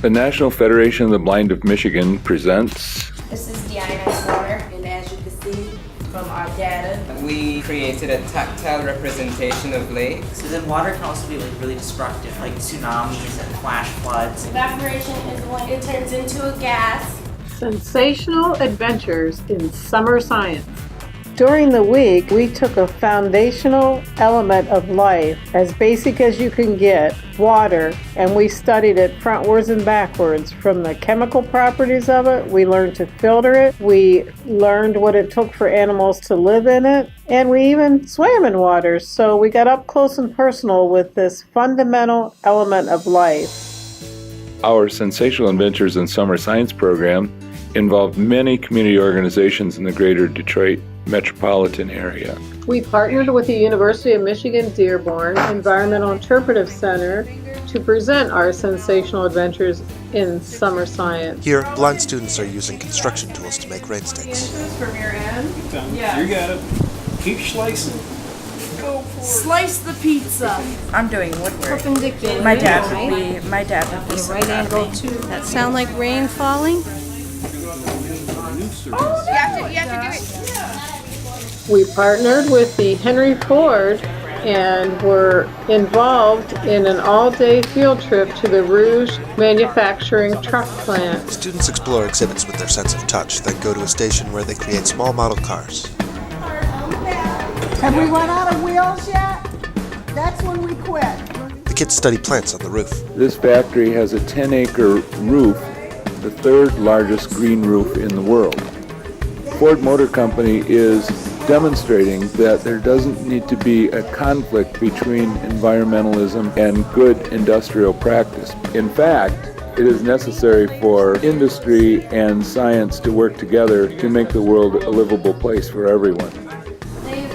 The National Federation of the Blind of Michigan presents This is deionized water. And as you can see from our data, we created a tactile representation of lakes. So then water can also be really destructive, like tsunamis and flash floods. Evaporation is when it turns into a gas. Sense-Sational adventures in summer science. During the week, we took a foundational element of life, as basic as you can get, water, and we studied it frontwards and backwards. From the chemical properties of it, we learned to filter it, we learned what it took for animals to live in it, and we even swam in water, so we got up close and personal with this fundamental element of life. Our Sensational Adventures in Summer Science program involved many community organizations in the greater Detroit metropolitan area. We partnered with the University of Michigan Dearborn Environmental Interpretive Center to present our Sensational Adventures in Summer Science. Here, blind students are using construction tools to make rain sticks. From your end? Yeah. You got it. Keep slicing. Go for it. slice the pizza. I'm doing woodwork. Perpendicular. My dad would be Right angle too. That sound like rain falling? Oh, you have to do it. We partnered with the Henry Ford and were involved in an all-day field trip to the Rouge manufacturing truck plant. Students explore exhibits with their sense of touch, then go to a station where they create small model cars. Have we run out of wheels yet? That's when we quit. The kids study plants on the roof. This factory has a 10-acre roof, the third largest green roof in the world. Ford Motor Company is demonstrating that there doesn't need to be a conflict between environmentalism and good industrial practice. In fact, it is necessary for industry and science to work together to make the world a livable place for everyone. They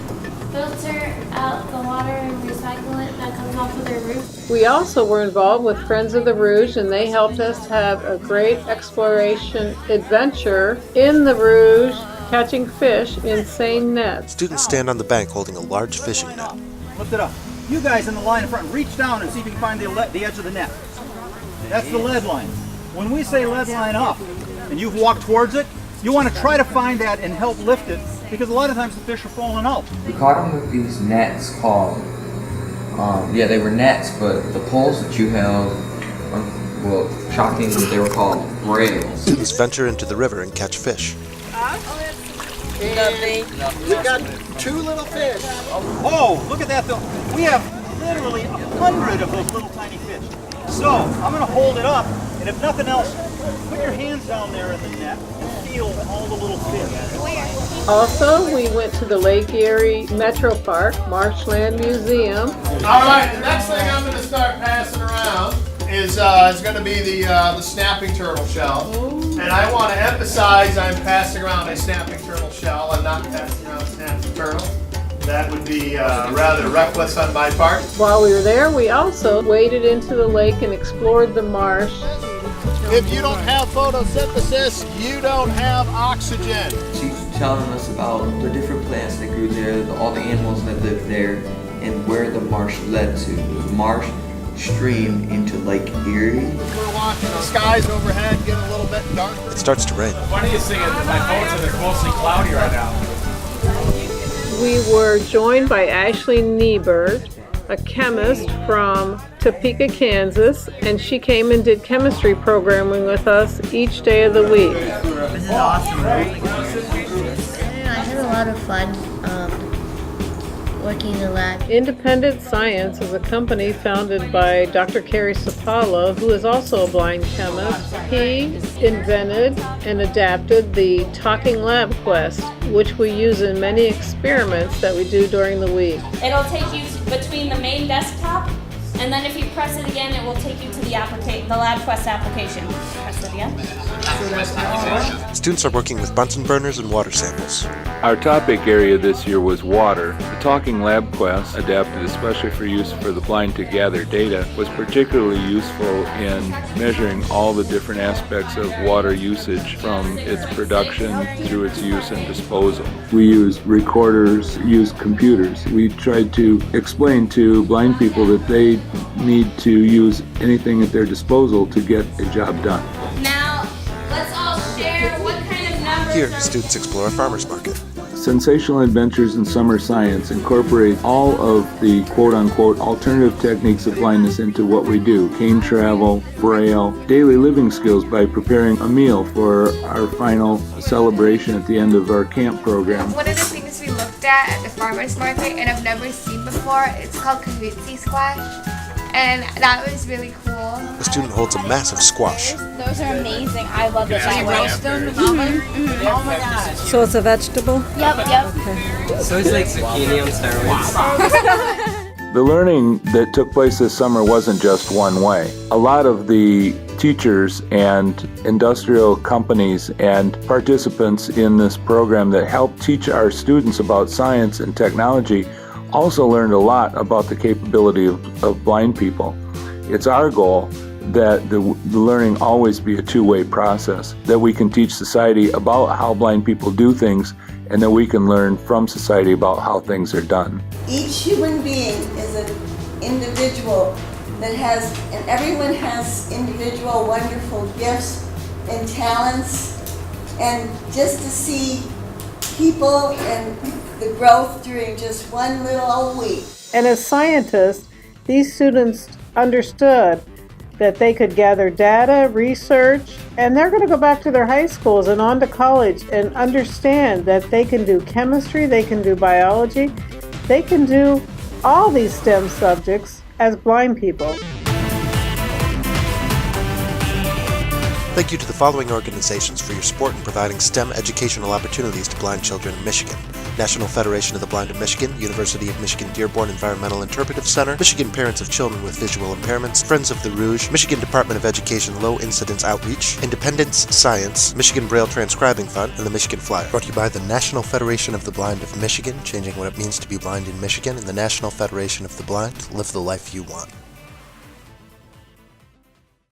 filter out the water and recycle it that comes off of their roof. We also were involved with Friends of the Rouge, and they helped us have a great exploration adventure in the Rouge, catching fish in seine nets. Students stand on the bank holding a large fishing net. Lift it up. You guys in the line in front, reach down and see if you can find the edge of the net. That's the lead line. When we say lead line up, and you've walked towards it, you want to try to find that and help lift it, because a lot of times the fish are falling out. We caught them with these nets called, they were nets, but the poles that you held, shockingly, they were called rails. Students venture into the river and catch fish. Nothing. We got 2 little fish. Oh, look at that though. We have literally 100 of those little tiny fish. So, I'm going to hold it up, and if nothing else, put your hands down there in the net and feel all the little fish. Also, we went to the Lake Erie Metro Park Marshland Museum. All right, the next thing I'm going to start passing around is going to be the snapping turtle shell. And I want to emphasize I'm passing around a snapping turtle shell. I'm not passing around a snapping turtle. That would be rather reckless on my part. While we were there, we also waded into the lake and explored the marsh. If you don't have photosynthesis, you don't have oxygen. She's telling us about the different plants that grew there, all the animals that lived there, and where the marsh led to. The marsh stream into Lake Erie. We're watching the skies overhead get a little bit dark. It starts to rain. Funniest thing is my phones are mostly cloudy right now. We were joined by Ashley Niebert, a chemist from Topeka, Kansas, and she came and did chemistry programming with us each day of the week. This is awesome, right? I had a lot of fun working in the lab. Independent Science is a company founded by Dr. Kerry Sapala, who is also a blind chemist. He invented and adapted the Talking Lab Quest, which we use in many experiments that we do during the week. It'll take you between the main desktop, and then if you press it again, it will take you to the LabQuest application. Press it again. Students are working with Bunsen burners and water samples. Our topic area this year was water. The Talking Lab Quest, adapted especially for use for the blind to gather data, was particularly useful in measuring all the different aspects of water usage, from its production through its use and disposal. We used recorders, used computers. We tried to explain to blind people that they need to use anything at their disposal to get a job done. Now, let's all share what kind of numbers Here, are- students explore a farmer's market. Sense-Sational Adventures in Summer Science incorporate all of the quote-unquote alternative techniques of blindness into what we do. Cane travel, braille, daily living skills by preparing a meal for our final celebration at the end of our camp program. One of the things we looked at the farmer's market and I've never seen before, it's called Kahootsie squash. And that was really cool. A student holds a massive squash. Those are amazing. I love it that You way. roast them? Oh my gosh. So it's a vegetable? Yep. So it's like zucchini on steroids. The learning that took place this summer wasn't just one way. A lot of the teachers and industrial companies and participants in this program that helped teach our students about science and technology also learned a lot about the capability of blind people. It's our goal that the learning always be a two-way process, that we can teach society about how blind people do things, and that we can learn from society about how things are done. Each human being is an individual that has, and everyone has individual wonderful gifts and talents, and just to see people and the growth during just one little old week. And as scientists, these students understood that they could gather data, research, and they're going to go back to their high schools and on to college and understand that they can do chemistry, they can do biology, they can do all these STEM subjects as blind people. Thank you to the following organizations for your support in providing STEM educational opportunities to blind children in Michigan: National Federation of the Blind of Michigan, University of Michigan Dearborn Environmental Interpretive Center, Michigan Parents of Children with Visual Impairments, Friends of the Rouge, Michigan Department of Education Low Incidence Outreach, Independence Science, Michigan Braille Transcribing Fund, and the Michigan Flyer. Brought to you by the National Federation of the Blind of Michigan, changing what it means to be blind in Michigan, and the National Federation of the Blind. Live the life you want.